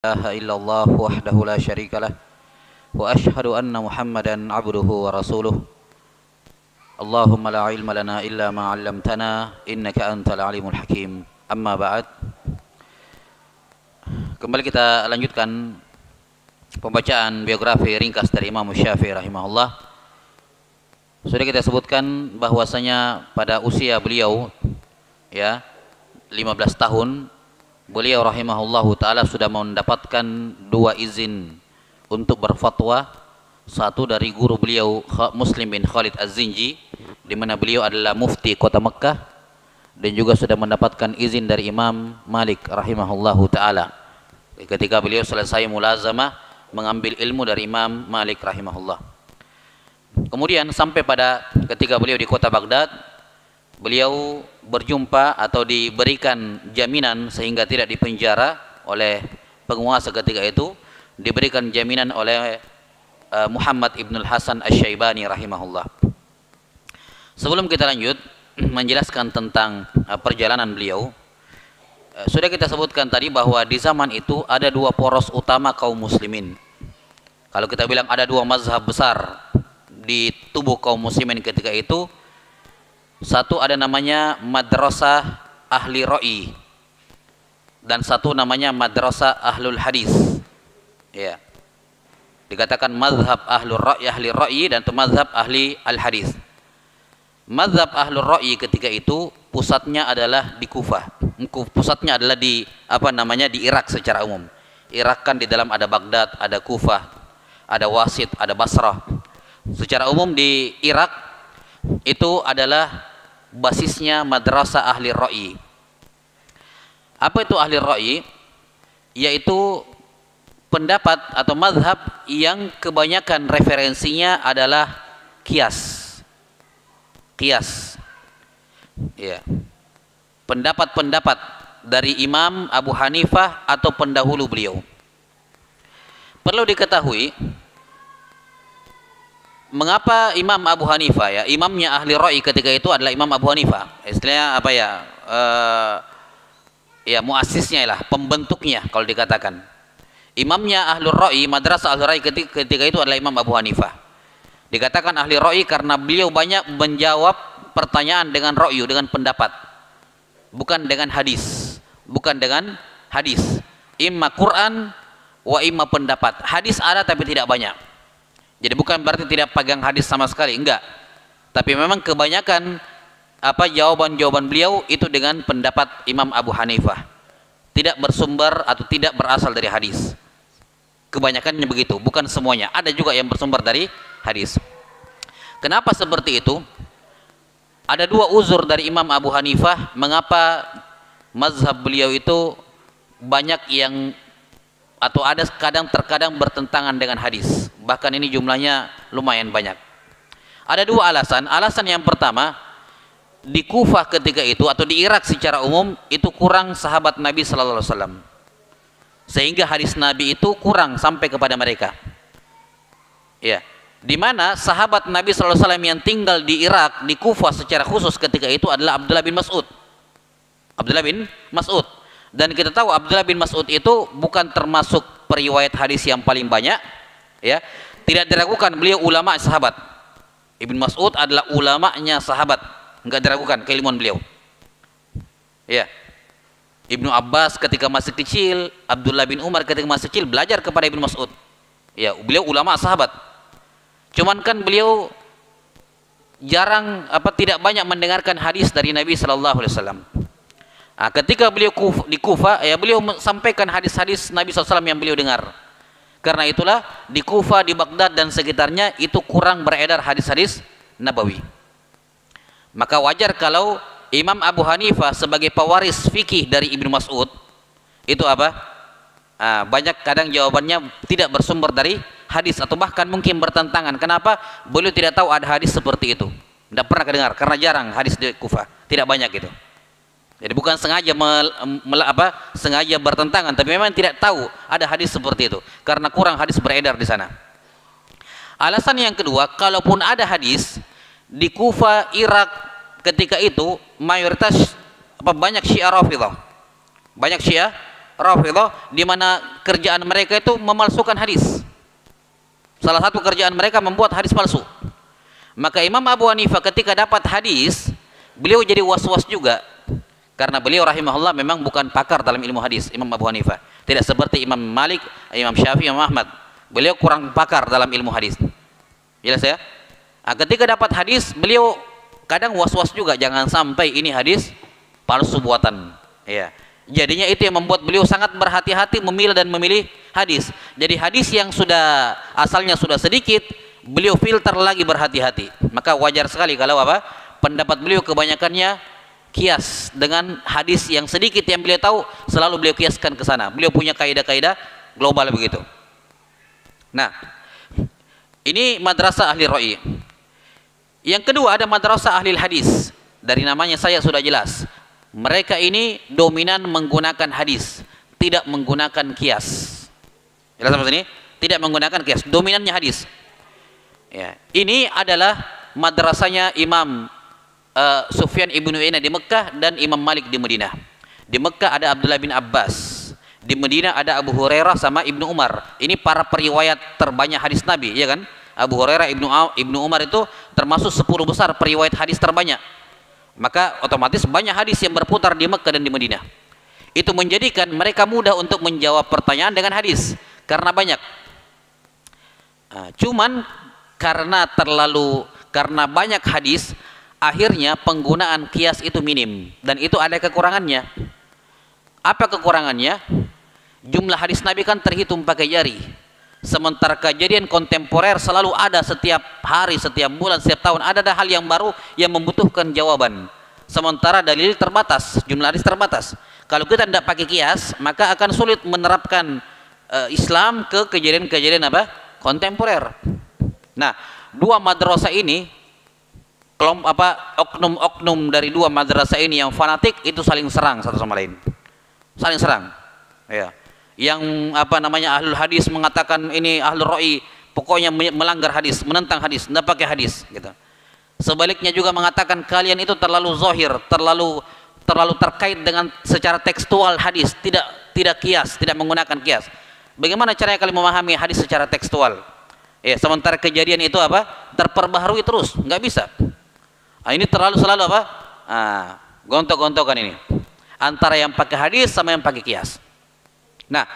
إله إلا الله وحده لا شريك له وأشهد أن محمدا عبده ورسوله اللهم لا علم لنا إلا ما علمتنا إنك أنت العليم الحكيم أما بعد. Kembali kita lanjutkan pembacaan biografi ringkas dari Imam Syafi'i rahimahullah. Sudah kita sebutkan bahwasanya pada usia beliau 15 tahun beliau rahimahullahu ta'ala sudah mendapatkan 2 izin untuk berfatwa. Satu dari guru beliau Muslim bin Khalid Az-Zinji, di mana beliau adalah mufti kota Mekkah, dan juga sudah mendapatkan izin dari Imam Malik rahimahullahu ta'ala ketika beliau selesai mulazamah mengambil ilmu dari Imam Malik rahimahullah. Kemudian sampai pada ketika beliau di kota Baghdad, beliau berjumpa atau diberikan jaminan sehingga tidak dipenjara oleh penguasa ketika itu, diberikan jaminan oleh Muhammad ibn al-Hasan Asy-Syaibani rahimahullah. Sebelum kita lanjut menjelaskan tentang perjalanan beliau, sudah kita sebutkan tadi bahwa di zaman itu ada 2 poros utama kaum muslimin. Kalau kita bilang ada 2 mazhab besar di tubuh kaum muslimin ketika itu, satu ada namanya madrasah ahli ra'i dan satu namanya madrasah ahlul hadis. Ya. Dikatakan mazhab ahlul ra'i, ahli ra'i, dan mazhab ahli al hadis. Mazhab ahlul ra'i ketika itu pusatnya adalah di Kufah. Pusatnya adalah di di Irak secara umum. Irak kan di dalam ada Baghdad, ada Kufah, ada Wasit, ada Basrah. Secara umum di Irak itu adalah basisnya madrasah ahli ra'i. Apa itu ahli ra'i? Yaitu pendapat atau mazhab yang kebanyakan referensinya adalah qiyas. Ya. Pendapat-pendapat dari Imam Abu Hanifah atau pendahulu beliau. Perlu diketahui mengapa Imam Abu Hanifah, imamnya ahli ra'i ketika itu adalah Imam Abu Hanifah. Istilahnya muasisnya lah, pembentuknya kalau dikatakan. Imamnya ahli ra'i, madrasah ahli ra'i ketika itu adalah Imam Abu Hanifah. Dikatakan ahli ra'i karena beliau banyak menjawab pertanyaan dengan ra'yu, dengan pendapat. Bukan dengan hadis. Imma Quran wa imma pendapat. Hadis ada tapi tidak banyak. Jadi bukan berarti tidak pegang hadis sama sekali, enggak. Tapi memang kebanyakan jawaban-jawaban beliau itu dengan pendapat Imam Abu Hanifah. Tidak bersumber atau tidak berasal dari hadis. Kebanyakannya begitu, bukan semuanya. Ada juga yang bersumber dari hadis. Kenapa seperti itu? Ada 2 uzur dari Imam Abu Hanifah mengapa mazhab beliau itu banyak yang atau ada terkadang bertentangan dengan hadis. Bahkan ini jumlahnya lumayan banyak. Ada 2 alasan. Alasan yang pertama, di Kufah ketika itu atau di Irak secara umum itu kurang sahabat Nabi sallallahu alaihi wasallam. Sehingga hadis Nabi itu kurang sampai kepada mereka. Ya. Di mana sahabat Nabi sallallahu alaihi wasallam yang tinggal di Irak, di Kufah secara khusus ketika itu adalah Abdullah bin Mas'ud. Abdullah bin Mas'ud. Dan kita tahu Abdullah bin Mas'ud itu bukan termasuk periwayat hadis yang paling banyak, ya. Tidak diragukan beliau ulama sahabat. Ibn Mas'ud adalah ulamanya sahabat, enggak diragukan keilmuan beliau. Ya. Ibnu Abbas ketika masih kecil, Abdullah bin Umar ketika masih kecil belajar kepada Ibn Mas'ud. Ya, beliau ulama sahabat. Cuman kan beliau tidak banyak mendengarkan hadis dari Nabi sallallahu alaihi wasallam. Ketika beliau di Kufah, beliau sampaikan hadis-hadis Nabi SAW yang beliau dengar. Karena itulah di Kufah, di Baghdad dan sekitarnya itu kurang beredar hadis-hadis Nabawi. Maka wajar kalau Imam Abu Hanifah sebagai pewaris fikih dari Ibnu Mas'ud itu banyak kadang jawabannya tidak bersumber dari hadis atau bahkan mungkin bertentangan. Kenapa? Beliau tidak tahu ada hadis seperti itu. Tidak pernah dengar karena jarang hadis di Kufah, tidak banyak itu. Jadi bukan sengaja sengaja bertentangan, tapi memang tidak tahu ada hadis seperti itu karena kurang hadis beredar di sana. Alasan yang kedua, kalaupun ada hadis di Kufah, Irak ketika itu mayoritas banyak Syiah Rafidhah. Banyak Syiah Rafidhah, di mana kerjaan mereka itu memalsukan hadis. Salah satu kerjaan mereka membuat hadis palsu. Maka Imam Abu Hanifah ketika dapat hadis, beliau jadi was-was juga. Karena beliau rahimahullah memang bukan pakar dalam ilmu hadis, Imam Abu Hanifah. Tidak seperti Imam Malik, Imam Syafi'i, Imam Ahmad. Beliau kurang pakar dalam ilmu hadis. Jelas ya? Nah, ketika dapat hadis, beliau kadang was-was juga, jangan sampai ini hadis palsu buatan. Ya. Jadinya itu yang membuat beliau sangat berhati-hati memilih dan memilih hadis. Jadi hadis yang sudah asalnya sudah sedikit, beliau filter lagi berhati-hati. Maka wajar sekali kalau pendapat beliau kebanyakannya kias dengan hadis yang sedikit yang beliau tahu, selalu beliau kiaskan ke sana. Beliau punya kaidah-kaidah global begitu. Nah, ini madrasah ahli ra'i. Yang kedua ada madrasah ahli hadis. Dari namanya saya sudah jelas. Mereka ini dominan menggunakan hadis, tidak menggunakan kias. Jelas sampai sini? Tidak menggunakan kias, dominannya hadis. Ya, ini adalah madrasahnya Imam Sufyan ibnu Uyainah di Mekah dan Imam Malik di Madinah. Di Mekah ada Abdullah bin Abbas, di Madinah ada Abu Hurairah sama Ibnu Umar. Ini para periwayat terbanyak hadis Nabi, ya kan? Abu Hurairah, Ibnu Umar itu termasuk 10 besar periwayat hadis terbanyak. Maka otomatis banyak hadis yang berputar di Mekah dan di Madinah. Itu menjadikan mereka mudah untuk menjawab pertanyaan dengan hadis karena banyak. Cuman karena banyak hadis, akhirnya penggunaan kias itu minim dan itu ada kekurangannya. Apa kekurangannya? Jumlah hadis Nabi kan terhitung pakai jari. Sementara kejadian kontemporer selalu ada setiap hari, setiap bulan, setiap tahun ada hal yang baru yang membutuhkan jawaban. Sementara dalil terbatas, jumlah hadis terbatas. Kalau kita tidak pakai kias, maka akan sulit menerapkan Islam ke kejadian-kejadian kontemporer. Nah, dua madrasah ini, oknum-oknum dari dua madrasah ini yang fanatik itu saling serang satu sama lain, saling serang. Ya. Yang ahlul hadis mengatakan ini ahlul ra'i, pokoknya melanggar hadis, menentang hadis, tidak pakai hadis gitu. Sebaliknya juga mengatakan kalian itu terlalu zahir, terlalu terkait dengan secara tekstual hadis, tidak kias, tidak menggunakan kias. Bagaimana caranya kalian memahami hadis secara tekstual? Ya, sementara kejadian itu terperbaharui terus, nggak bisa. Ini selalu gontok-gontokan ini antara yang pakai hadis sama yang pakai kias. Nah,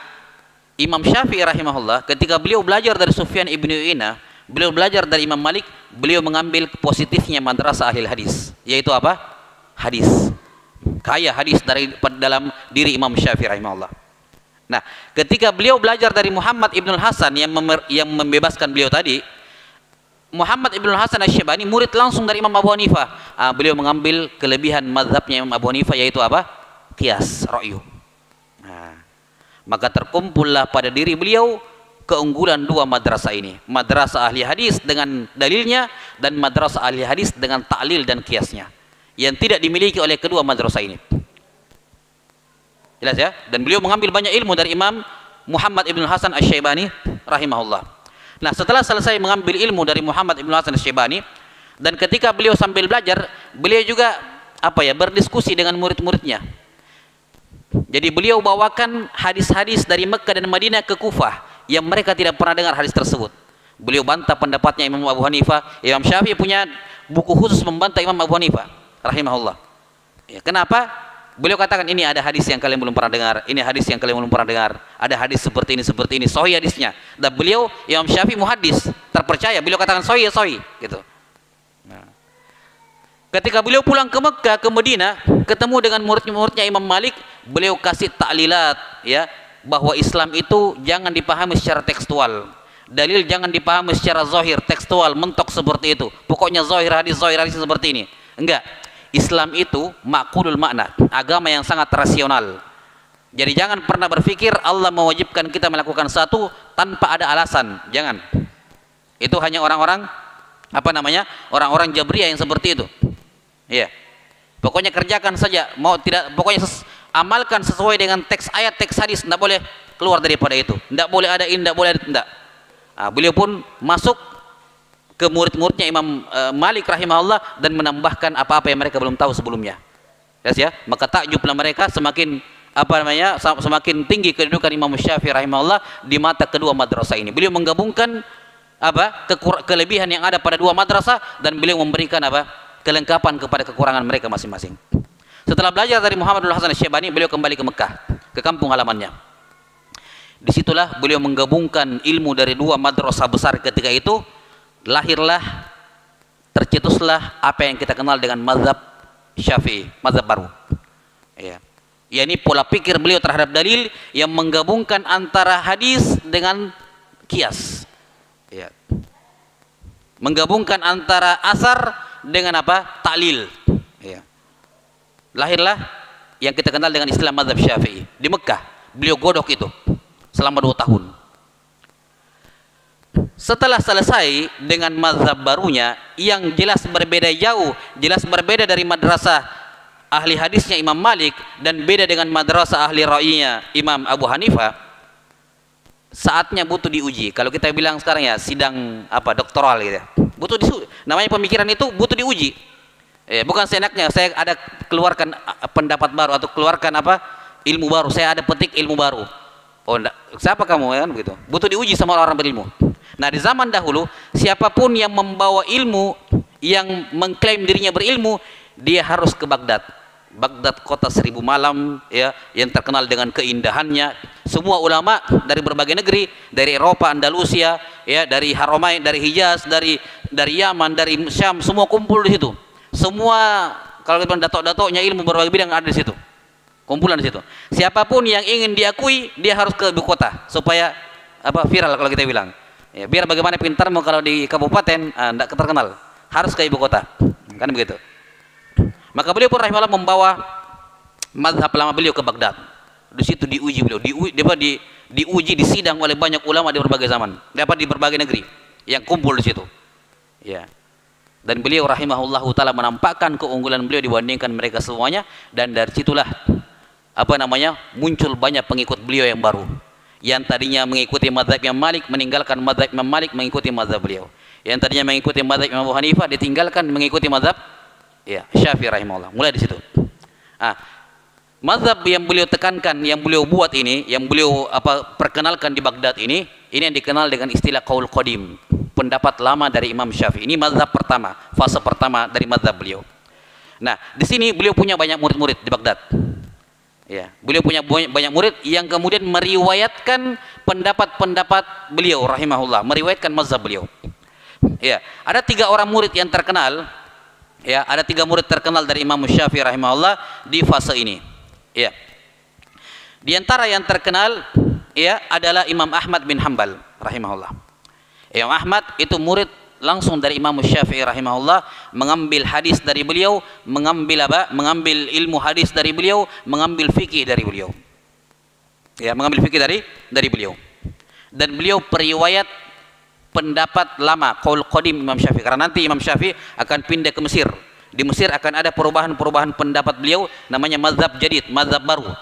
Imam Syafi'i rahimahullah ketika beliau belajar dari Sufyan ibnu Uyainah, beliau belajar dari Imam Malik, beliau mengambil positifnya madrasah ahli hadis, yaitu hadis. Kaya hadis dalam diri Imam Syafi'i rahimahullah. Nah, ketika beliau belajar dari Muhammad ibn Hasan yang membebaskan beliau tadi, Muhammad ibn Hasan Asy-Syaibani murid langsung dari Imam Abu Hanifah. Beliau mengambil kelebihan mazhabnya Imam Abu Hanifah, yaitu qiyas, ra'yu. Maka terkumpullah pada diri beliau keunggulan dua madrasah ini, madrasah ahli hadis dengan dalilnya dan madrasah ahli hadis dengan ta'lil dan kiasnya, yang tidak dimiliki oleh kedua madrasah ini. Jelas ya? Dan beliau mengambil banyak ilmu dari Imam Muhammad ibn Hasan Asy-Syaibani rahimahullah. Nah, setelah selesai mengambil ilmu dari Muhammad ibn Hasan Asy-Syaibani, dan ketika beliau sambil belajar, beliau juga berdiskusi dengan murid-muridnya. Jadi beliau bawakan hadis-hadis dari Mekah dan Madinah ke Kufah yang mereka tidak pernah dengar hadis tersebut. Beliau bantah pendapatnya Imam Abu Hanifah. Imam Syafi'i punya buku khusus membantah Imam Abu Hanifah rahimahullah. Ya, kenapa? Beliau katakan ini ada hadis yang kalian belum pernah dengar, ini hadis yang kalian belum pernah dengar, ada hadis seperti ini, sahih hadisnya. Dan beliau Imam Syafi'i muhaddis, terpercaya, beliau katakan sahih gitu. Nah, ketika beliau pulang ke Mekah, ke Madinah, ketemu dengan murid-muridnya Imam Malik, beliau kasih ta'lilat, ya, bahwa Islam itu jangan dipahami secara tekstual. Dalil jangan dipahami secara zahir, tekstual, mentok seperti itu. Pokoknya zahir hadis seperti ini. Enggak. Islam itu maqulul makna, agama yang sangat rasional. Jadi jangan pernah berpikir Allah mewajibkan kita melakukan satu tanpa ada alasan. Jangan. Itu hanya orang-orang orang-orang Jabriyah yang seperti itu. Iya. Pokoknya kerjakan saja, pokoknya amalkan sesuai dengan teks ayat, teks hadis, tidak boleh keluar daripada itu. Tidak boleh ada ini, tidak boleh ada tidak. Beliau pun masuk ke murid-muridnya Imam Malik rahimahullah dan menambahkan apa-apa yang mereka belum tahu sebelumnya. Ya, maka takjublah mereka, semakin semakin tinggi kedudukan Imam Syafi'i rahimahullah di mata kedua madrasah ini. Beliau menggabungkan kelebihan yang ada pada dua madrasah dan beliau memberikan kelengkapan kepada kekurangan mereka masing-masing. Setelah belajar dari Muhammadul Hasan Asy-Syaibani, beliau kembali ke Mekah, ke kampung halamannya. Disitulah beliau menggabungkan ilmu dari dua madrasah besar ketika itu, lahirlah, tercetuslah apa yang kita kenal dengan mazhab Syafi'i, mazhab baru. Ya. Ini pola pikir beliau terhadap dalil yang menggabungkan antara hadis dengan kias. Ya. Menggabungkan antara asar dengan ta'lil. Ya. Lahirlah yang kita kenal dengan istilah mazhab Syafi'i di Mekah. Beliau godok itu selama 2 tahun. Setelah selesai dengan mazhab barunya yang jelas berbeda jauh, jelas berbeda dari madrasah ahli hadisnya Imam Malik dan beda dengan madrasah ahli ra'yinya Imam Abu Hanifah, saatnya butuh diuji. Kalau kita bilang sekarang ya sidang doktoral gitu ya. Butuh namanya pemikiran itu butuh diuji. Bukan seenaknya saya ada keluarkan pendapat baru atau keluarkan ilmu baru, saya ada petik ilmu baru. Oh, siapa kamu kan begitu. Butuh diuji sama orang berilmu. Nah, di zaman dahulu siapapun yang membawa ilmu, yang mengklaim dirinya berilmu, dia harus ke Baghdad. Baghdad kota 1000 malam ya, yang terkenal dengan keindahannya. Semua ulama dari berbagai negeri, dari Eropa, Andalusia, ya, dari Haramain, dari Hijaz, dari Yaman, dari Syam, semua kumpul di situ. Semua kalau kita bilang dato-datonya ilmu berbagai bidang ada di situ. Kumpulan di situ. Siapapun yang ingin diakui, dia harus ke ibu kota supaya viral kalau kita bilang. Ya, biar bagaimana pintarmu kalau di kabupaten tidak terkenal, harus ke ibu kota. Kan begitu. Maka beliau pun rahimahullah membawa mazhab lama beliau ke Baghdad. Di situ diuji beliau, diuji, disidang oleh banyak ulama di berbagai zaman, di berbagai negeri yang kumpul di situ. Ya. Dan beliau rahimahullahu taala menampakkan keunggulan beliau dibandingkan mereka semuanya, dan dari situlah muncul banyak pengikut beliau yang baru. Yang tadinya mengikuti mazhab Imam Malik meninggalkan mazhab Imam Malik mengikuti mazhab beliau. Yang tadinya mengikuti mazhab Imam Abu Hanifah ditinggalkan mengikuti mazhab Syafi'i rahimahullah. Mulai di situ. Mazhab yang beliau tekankan, yang beliau buat ini, yang beliau perkenalkan di Baghdad ini yang dikenal dengan istilah qaul qadim, pendapat lama dari Imam Syafi'i. Ini mazhab pertama, fase pertama dari mazhab beliau. Nah, di sini beliau punya banyak murid-murid di Baghdad. Ya, beliau punya banyak murid yang kemudian meriwayatkan pendapat-pendapat beliau rahimahullah, meriwayatkan mazhab beliau. Ya, ada 3 orang murid yang terkenal. Ya, ada 3 murid terkenal dari Imam Syafi'i rahimahullah di fase ini. Ya. Di antara yang terkenal adalah Imam Ahmad bin Hanbal rahimahullah. Imam Ahmad itu murid langsung dari Imam Syafi'i rahimahullah, mengambil hadis dari beliau, mengambil ilmu hadis dari beliau, mengambil fikih dari beliau. Ya, mengambil fikih dari beliau. Dan beliau periwayat pendapat lama, qaul qadim Imam Syafi'i. Karena nanti Imam Syafi'i akan pindah ke Mesir. Di Mesir akan ada perubahan-perubahan pendapat beliau, namanya mazhab jadid, mazhab baru.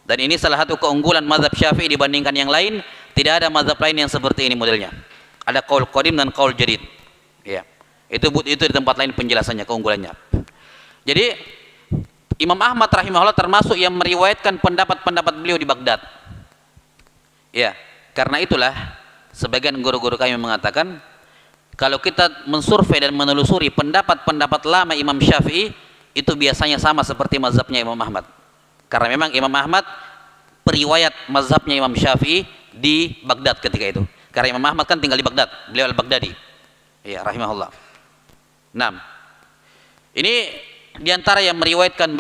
Dan ini salah satu keunggulan mazhab Syafi'i dibandingkan yang lain. Tidak ada mazhab lain yang seperti ini modelnya. Ada qaul qadim dan qaul jadid. Ya. Itu di tempat lain penjelasannya, keunggulannya. Jadi Imam Ahmad rahimahullah termasuk yang meriwayatkan pendapat-pendapat beliau di Baghdad. Ya, karena itulah sebagian guru-guru kami mengatakan kalau kita mensurvei dan menelusuri pendapat-pendapat lama Imam Syafi'i, itu biasanya sama seperti mazhabnya Imam Ahmad. Karena memang Imam Ahmad periwayat mazhabnya Imam Syafi'i di Baghdad ketika itu. Karena Imam Ahmad kan tinggal di Baghdad, beliau al-Baghdadi. Ya, rahimahullah. Nah, ini diantara yang meriwayatkan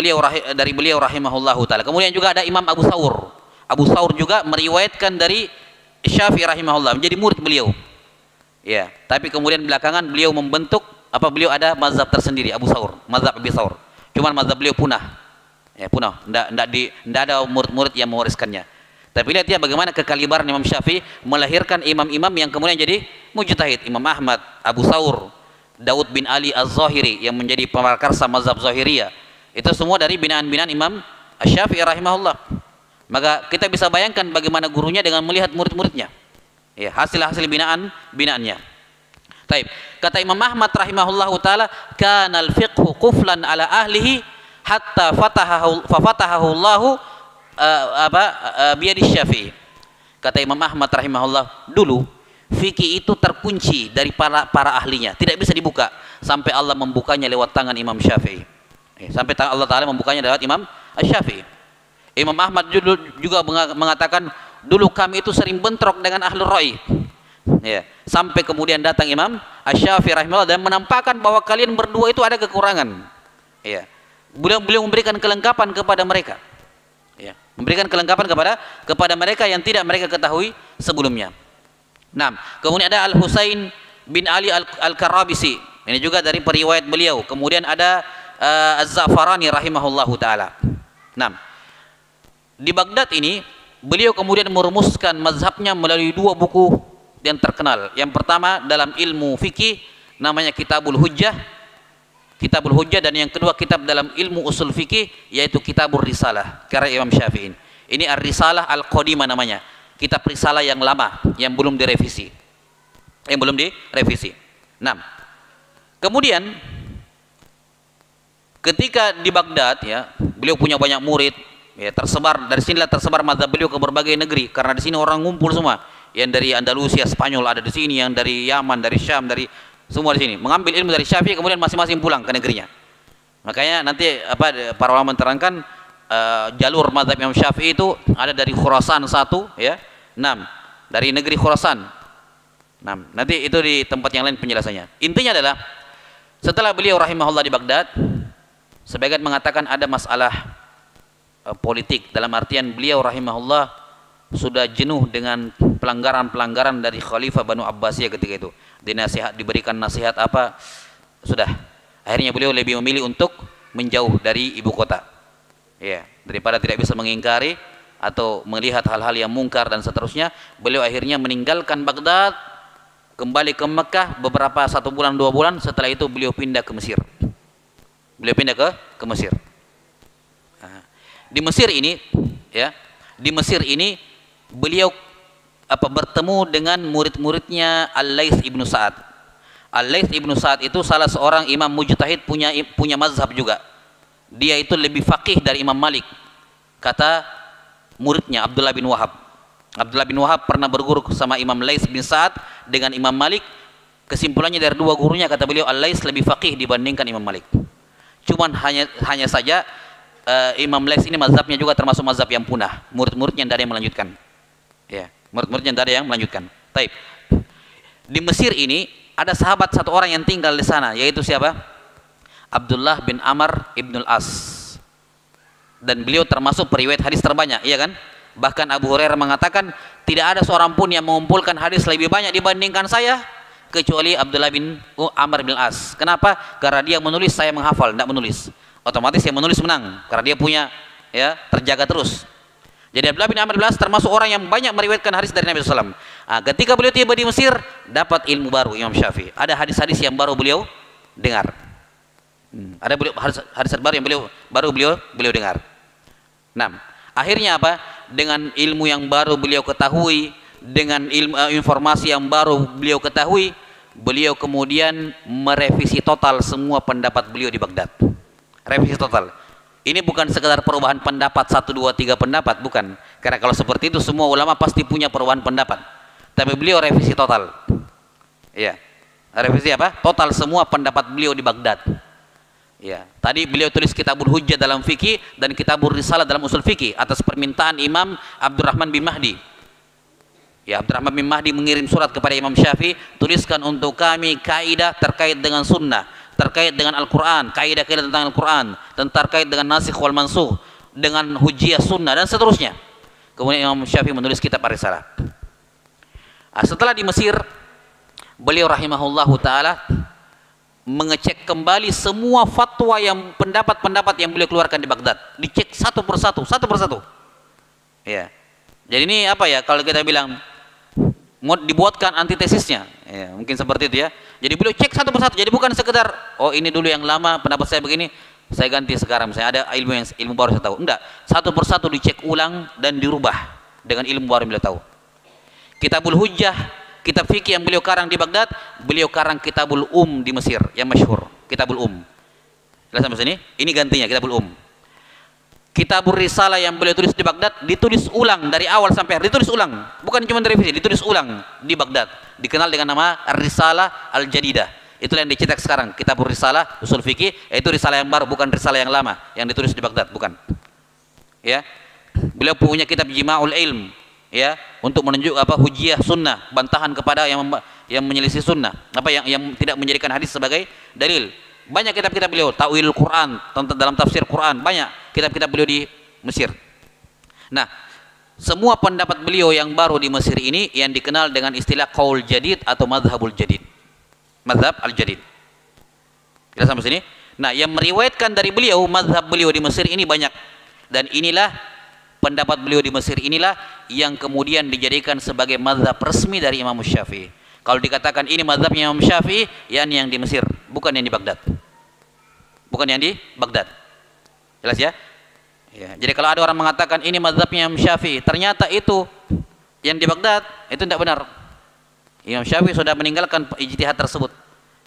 dari beliau rahimahullahu taala. Kemudian juga ada Imam Abu Thawr. Abu Thawr juga meriwayatkan dari Syafi'i rahimahullah, menjadi murid beliau. Ya, tapi kemudian belakangan beliau membentuk beliau ada mazhab tersendiri, Abu Thawr, mazhab Abu Thawr. Cuman mazhab beliau punah. Ya, punah. Enggak ada murid-murid yang mewariskannya. Tapi lihat ya bagaimana kekalibaran Imam Syafi'i melahirkan imam-imam yang kemudian jadi mujtahid. Imam Ahmad, Abu Thawr, Daud bin Ali Az-Zahiri yang menjadi pemakarsa mazhab Zahiriyah. Itu semua dari binaan-binaan Imam Syafi'i rahimahullah. Maka kita bisa bayangkan bagaimana gurunya dengan melihat murid-muridnya. Ya, hasil-hasil binaannya. Taib. Kata Imam Ahmad rahimahullahu taala, "Kanal fiqhu quflan ala ahlihi hatta fatahahu Allahu biyadi Syafi'i. Kata Imam Ahmad rahimahullah, dulu fikih itu terkunci dari para ahlinya, tidak bisa dibuka sampai Allah membukanya lewat tangan Imam Syafi'i. Sampai Allah Ta'ala membukanya lewat Imam Syafi'i. Imam Ahmad juga mengatakan, dulu kami itu sering bentrok dengan ahlul ra'i. Ya, sampai kemudian datang Imam Syafi'i rahimahullah dan menampakkan bahwa kalian berdua itu ada kekurangan. Ya. Beliau memberikan kelengkapan kepada mereka. Ya, memberikan kelengkapan kepada mereka yang tidak mereka ketahui sebelumnya. Nah, kemudian ada Al-Husain bin Ali Al-Karabisi. Ini juga dari periwayat beliau. Kemudian ada Az-Za'farani rahimahullahu taala. Nah, di Baghdad ini beliau kemudian merumuskan mazhabnya melalui dua buku yang terkenal. Yang pertama dalam ilmu fikih namanya Kitabul Hujjah, dan yang kedua kitab dalam ilmu usul fikih yaitu Kitabur Risalah karya Imam Syafi'i. Ini Ar-Risalah Al-Qadimah namanya, kitab risalah yang lama yang belum direvisi. Nah, kemudian ketika di Baghdad ya, beliau punya banyak murid ya, dari sinilah tersebar mazhab beliau ke berbagai negeri karena di sini orang ngumpul semua. Yang dari Andalusia, Spanyol ada di sini, yang dari Yaman, dari Syam, dari semua di sini mengambil ilmu dari Syafi'i, kemudian masing-masing pulang ke negerinya. Makanya nanti para ulama menerangkan jalur mazhab Imam Syafi'i itu ada dari Khurasan satu ya, 6 dari negeri Khurasan. 6. Nanti itu di tempat yang lain penjelasannya. Intinya adalah setelah beliau rahimahullah di Baghdad, sebagian mengatakan ada masalah politik, dalam artian beliau rahimahullah sudah jenuh dengan pelanggaran-pelanggaran dari Khalifah Banu Abbasiyah ketika itu. Diberikan nasihat apa, sudah. Akhirnya beliau lebih memilih untuk menjauh dari ibu kota. Ya, daripada tidak bisa mengingkari atau melihat hal-hal yang mungkar dan seterusnya, beliau akhirnya meninggalkan Baghdad, kembali ke Mekah beberapa 1 bulan 2 bulan. Setelah itu beliau pindah ke Mesir. Ke Mesir. Nah, di Mesir ini ya, beliau bertemu dengan murid-muridnya Al-Laits ibnu Sa'ad. Al-Laits ibnu Sa'ad itu salah seorang imam mujtahid, punya mazhab juga. Dia itu lebih faqih dari Imam Malik. Kata muridnya Abdullah bin Wahab. Abdullah bin Wahab pernah berguru sama Imam Laits bin Sa'ad dengan Imam Malik. Kesimpulannya dari dua gurunya, kata beliau, Al-Laits lebih faqih dibandingkan Imam Malik. Cuman hanya saja Imam Laits ini mazhabnya juga termasuk mazhab yang punah. Murid-muridnya tidak ada yang melanjutkan. Ya, murid-muridnya tidak ada yang melanjutkan. Taib. Di Mesir ini ada sahabat satu orang yang tinggal di sana, yaitu siapa? Abdullah bin Amr ibnul As. Dan beliau termasuk periwayat hadis terbanyak, iya kan? Bahkan Abu Hurairah mengatakan tidak ada seorang pun yang mengumpulkan hadis lebih banyak dibandingkan saya kecuali Abdullah bin Amr bin As. Kenapa? Karena dia menulis, saya menghafal, tidak menulis. Otomatis yang menulis menang karena dia punya ya, terjaga terus. Jadi Abdullah bin Amr bin As termasuk orang yang banyak meriwayatkan hadis dari Nabi SAW. Ketika beliau tiba di Mesir, dapat ilmu baru Imam Syafi'i. Ada hadis-hadis yang baru beliau dengar. Ada hadis baru yang beliau dengar. Nah, akhirnya apa? Dengan ilmu yang baru beliau ketahui, dengan informasi yang baru beliau ketahui, beliau kemudian merevisi total semua pendapat beliau di Baghdad. Revisi total. Ini bukan sekedar perubahan pendapat 1, 2, 3 pendapat, bukan. Karena kalau seperti itu semua ulama pasti punya perubahan pendapat. Tapi beliau revisi total. Ya. Revisi apa? Total semua pendapat beliau di Baghdad. Ya. Tadi beliau tulis Kitabul Hujjah dalam fikih dan Kitabul Risalah dalam usul fikih atas permintaan Imam Abdurrahman bin Mahdi. Ya, Abdurrahman bin Mahdi mengirim surat kepada Imam Syafi'i, tuliskan untuk kami kaidah terkait dengan sunnah, terkait dengan Al-Quran, kaidah-kaidah tentang Al-Quran, dan terkait dengan nasikh wal mansukh, dengan hujjiyah sunnah dan seterusnya. Kemudian Imam Syafi'i menulis kitab Ar-Risalah. Setelah di Mesir, beliau rahimahullahu taala mengecek kembali semua fatwa yang pendapat-pendapat yang beliau keluarkan di Baghdad, dicek satu persatu. Ya. Jadi ini apa ya, kalau kita bilang mau dibuatkan antitesisnya, ya, mungkin seperti itu ya. Jadi beliau cek satu persatu. Jadi bukan sekedar oh ini dulu yang lama pendapat saya begini, saya ganti sekarang. Saya ada ilmu baru saya tahu. Enggak, satu persatu dicek ulang dan dirubah dengan ilmu baru yang beliau tahu. Kitabul Hujjah, kitab fikih yang beliau karang di Baghdad, beliau karang Kitabul di Mesir yang masyhur, Kitabul Jelas sampai sini? Ini gantinya Kitabul Kitabur Risalah yang beliau tulis di Baghdad ditulis ulang dari awal sampai akhir, ditulis ulang, bukan cuma direvisi, ditulis ulang di Baghdad, dikenal dengan nama Ar-Risalah Al-Jadidah. Itulah yang dicetak sekarang, Kitabur Risalah Usul Fikih, yaitu risalah yang baru, bukan risalah yang lama yang ditulis di Baghdad, bukan. Ya, beliau punya kitab Jima'ul Ilm, ya, untuk menunjuk apa hujiyah sunnah, bantahan kepada yang menyelisih sunnah, apa yang tidak menjadikan hadis sebagai dalil. Banyak kitab-kitab beliau, Ta'wil Quran, dalam tafsir Quran, banyak kitab-kitab beliau di Mesir. Nah, semua pendapat beliau yang baru di Mesir ini yang dikenal dengan istilah Qaul Jadid atau Madhabul Jadid. Madhab Al-Jadid. Kita sampai sini. Nah, yang meriwayatkan dari beliau, madhab beliau di Mesir ini banyak. Dan inilah pendapat beliau di Mesir inilah yang kemudian dijadikan sebagai madhab resmi dari Imam Syafi'i. Kalau dikatakan ini madhabnya Imam Syafi'i, yang di Mesir, bukan yang di Baghdad. Bukan yang di Baghdad. Jelas ya? Ya. Jadi kalau ada orang mengatakan ini madhabnya Imam Syafi'i, ternyata itu yang di Baghdad, itu tidak benar. Imam Syafi'i sudah meninggalkan ijtihad tersebut.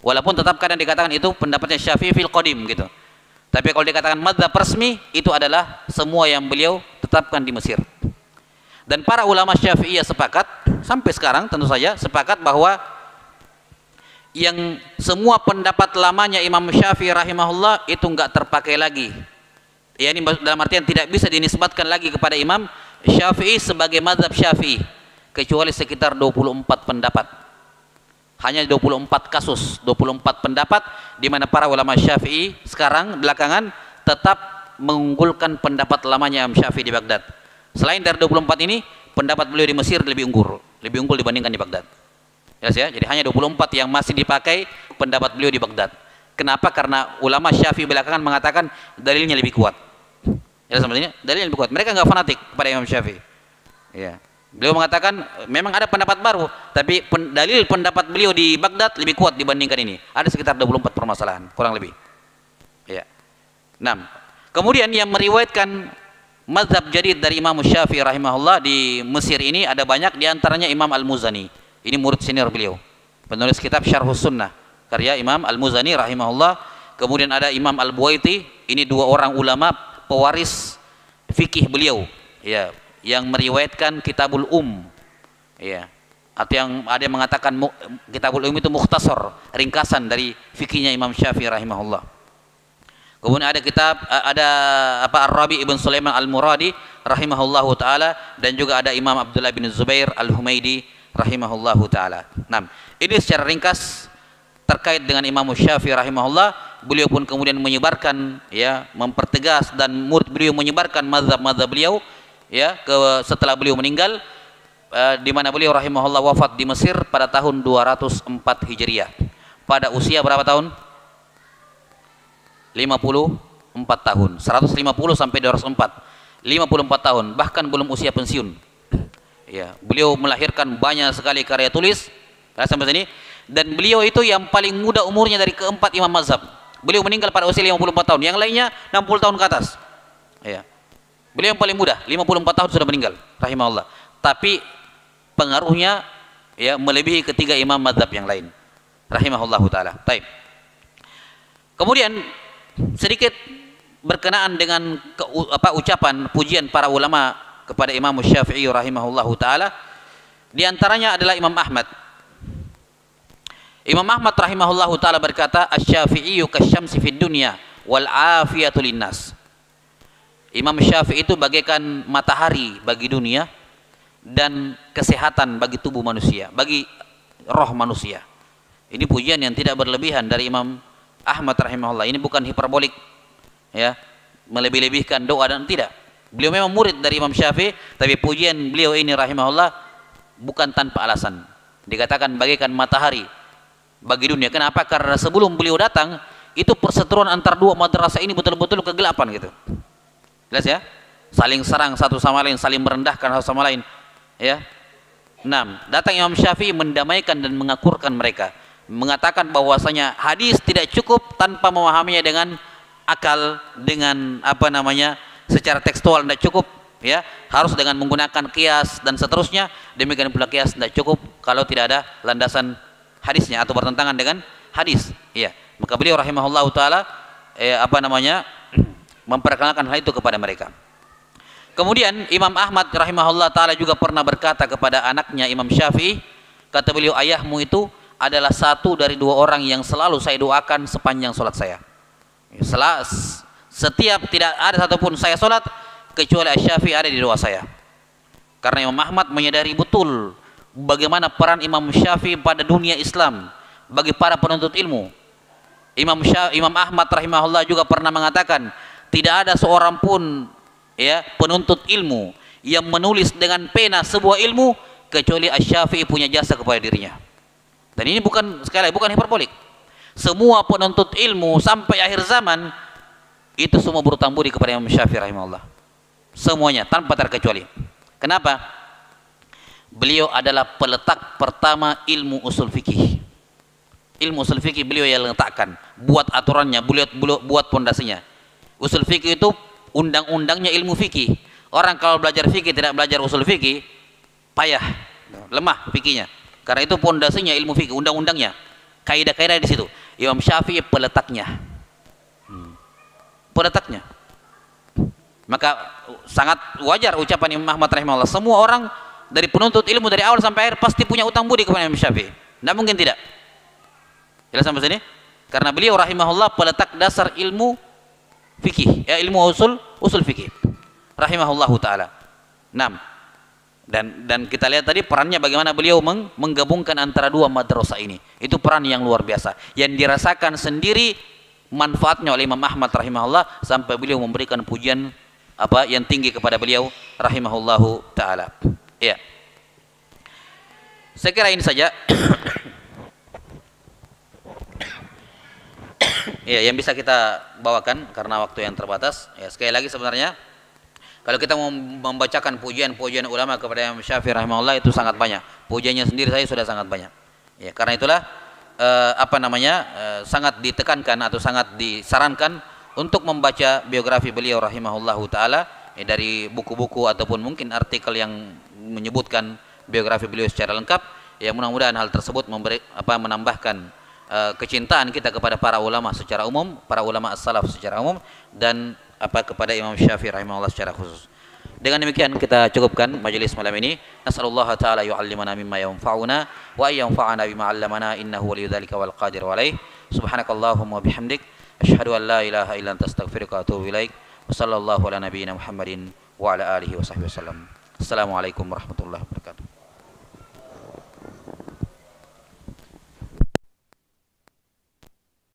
Walaupun tetap kadang dikatakan itu pendapatnya Syafi'i fil qadim gitu. Tapi kalau dikatakan madhab resmi, itu adalah semua yang beliau tetapkan di Mesir. Dan para ulama Syafi'iyah sepakat, sampai sekarang tentu saja sepakat bahwa yang semua pendapat lamanya Imam Syafi'i rahimahullah itu enggak terpakai lagi. Ya, ini dalam artian tidak bisa dinisbatkan lagi kepada Imam Syafi'i sebagai mazhab Syafi'i, kecuali sekitar 24 pendapat. Hanya 24 kasus, 24 pendapat di mana para ulama Syafi'i sekarang belakangan tetap mengunggulkan pendapat lamanya Imam Syafi'i di Baghdad. Selain dari 24 ini, pendapat beliau di Mesir lebih unggul dibandingkan di Baghdad. Yes, ya, jadi hanya 24 yang masih dipakai pendapat beliau di Baghdad. Kenapa? Karena ulama Syafi'i belakangan mengatakan dalilnya lebih kuat. Ya, sebenarnya dalilnya lebih kuat. Mereka enggak fanatik pada Imam Syafi'i. Ya. Beliau mengatakan memang ada pendapat baru, tapi dalil pendapat beliau di Baghdad lebih kuat dibandingkan ini. Ada sekitar 24 permasalahan, kurang lebih. Ya. 6. Kemudian yang meriwayatkan mazhab jadid dari Imam Syafi'i rahimahullah di Mesir ini ada banyak, di antaranya Imam Al-Muzani. Ini murid senior beliau, penulis kitab Syarhus Sunnah karya Imam Al-Muzani rahimahullah. Kemudian ada Imam Al-Buwaiti, ini dua orang ulama pewaris fikih beliau, ya, yang meriwayatkan Kitabul ya, atau yang ada yang mengatakan Kitabul itu mukhtasar, ringkasan dari fikihnya Imam Syafi'i rahimahullah. Kemudian ada kitab Ar-Rabi ibn Sulaiman Al-Muradi rahimahullahu taala, dan juga ada Imam Abdullah bin Zubair Al-Humaidi rahimahullahu taala. Nah, ini secara ringkas terkait dengan Imam Syafi'i rahimahullah. Beliau pun kemudian menyebarkan, ya, mempertegas, dan murid beliau menyebarkan mazhab-mazhab beliau, ya, setelah beliau meninggal, di mana beliau rahimahullah wafat di Mesir pada tahun 204 Hijriah. Pada usia berapa tahun? 54 tahun. 150 sampai 204. 54 tahun, bahkan belum usia pensiun. Ya, beliau melahirkan banyak sekali karya tulis, sampai sini, dan beliau itu yang paling muda umurnya dari keempat imam mazhab. Beliau meninggal pada usia 54 tahun, yang lainnya 60 tahun ke atas. Ya. Beliau yang paling muda, 54 tahun sudah meninggal rahimahullah. Tapi pengaruhnya, ya, melebihi ketiga imam mazhab yang lain rahimahullahu taala. Baik. Kemudian sedikit berkenaan dengan ucapan pujian para ulama kepada Imam Syafi'i rahimahullahu taala. Di antaranya adalah Imam Ahmad. Imam Ahmad rahimahullahu taala berkata, "Asy-Syafi'iyyu kasyamsi fid dunya wal 'afiyatu linnas." Imam Syafi'i itu bagaikan matahari bagi dunia dan kesehatan bagi tubuh manusia, bagi roh manusia. Ini pujian yang tidak berlebihan dari Imam Ahmad rahimahullah. Ini bukan hiperbolik, ya, melebih-lebihkan doa, dan tidak. Beliau memang murid dari Imam Syafi'i, tapi pujian beliau ini rahimahullah bukan tanpa alasan. Dikatakan bagaikan matahari bagi dunia. Kenapa? Karena sebelum beliau datang, itu perseteruan antar dua madrasah ini betul-betul kegelapan gitu. Jelas ya? Saling serang satu sama lain, saling merendahkan satu sama lain, ya. 6. Datang Imam Syafi'i mendamaikan dan mengakurkan mereka, mengatakan bahwasanya hadis tidak cukup tanpa memahaminya dengan akal, dengan secara tekstual tidak cukup, ya, harus dengan menggunakan qiyas dan seterusnya. Demikian pula qiyas tidak cukup kalau tidak ada landasan hadisnya atau bertentangan dengan hadis, ya. Maka beliau rahimahullahu taala memperkenalkan hal itu kepada mereka. Kemudian Imam Ahmad rahimahullah taala juga pernah berkata kepada anaknya Imam Syafi'i, kata beliau, ayahmu itu adalah satu dari dua orang yang selalu saya doakan sepanjang sholat saya. Setiap tidak ada satupun saya sholat kecuali Syafi'i ada di doa saya. Karena Imam Ahmad menyadari betul bagaimana peran Imam Syafi'i pada dunia Islam bagi para penuntut ilmu. Imam Ahmad rahimahullah juga pernah mengatakan, tidak ada seorang pun ya penuntut ilmu yang menulis dengan pena sebuah ilmu kecuali Syafi'i punya jasa kepada dirinya. Dan ini bukan, sekali lagi, bukan hiperbolik. Semua penuntut ilmu sampai akhir zaman itu semua berutang budi kepada Imam Syafi'i rahimahullah. Semuanya tanpa terkecuali. Kenapa? Beliau adalah peletak pertama ilmu usul fikih. Ilmu usul fikih beliau yang letakkan, buat aturannya, beliau buat pondasinya. Usul fikih itu undang-undangnya ilmu fikih. Orang kalau belajar fikih tidak belajar usul fikih, payah, lemah fikihnya. Karena itu pondasinya ilmu fikih, undang-undangnya, kaidah-kaidah di situ. Imam Syafi'i peletaknya. Peletaknya. Maka sangat wajar ucapan Imam Ahmad rahimahullah. Semua orang dari penuntut ilmu dari awal sampai akhir pasti punya utang budi kepada Imam Syafi'i. Tidak mungkin tidak. Jelas sampai sini? Karena beliau rahimahullah peletak dasar ilmu fikih, ya ilmu usul fikih. Rahimahullahu taala. 6. Dan kita lihat tadi perannya bagaimana beliau menggabungkan antara dua madrasah ini. Itu peran yang luar biasa yang dirasakan sendiri manfaatnya oleh Imam Ahmad rahimahullah sampai beliau memberikan pujian yang tinggi kepada beliau rahimahullahu taala. Ya. Saya kira ini saja. Ya, yang bisa kita bawakan karena waktu yang terbatas. Ya, sekali lagi sebenarnya kalau kita mau membacakan pujian-pujian ulama kepada Imam Syafi'i rahimahullah itu sangat banyak. Pujiannya sendiri saya sudah sangat banyak. Ya, karena itulah sangat ditekankan atau sangat disarankan untuk membaca biografi beliau rahimahullahu taala dari buku-buku ataupun mungkin artikel yang menyebutkan biografi beliau secara lengkap. Ya, mudah-mudahan hal tersebut menambahkan kecintaan kita kepada para ulama secara umum, para ulama as-salaf secara umum, dan kepada Imam Syafi'i rahimahullah secara khusus. Dengan demikian kita cukupkan majelis malam ini. Nasallallahu taala yu'allimana mimma yanfa'una wa yanfa'ana bima 'allamana innahu waliyyu dzalika wal qadiru alaih. Subhanakallahumma wa bihamdik asyhadu an la ilaha illa anta astaghfiruka wa atubu ilaik. Wa sallallahu ala nabiyyina Muhammadin wa ala alihi wa sahbihi wasallam. Assalamualaikum warahmatullahi wabarakatuh.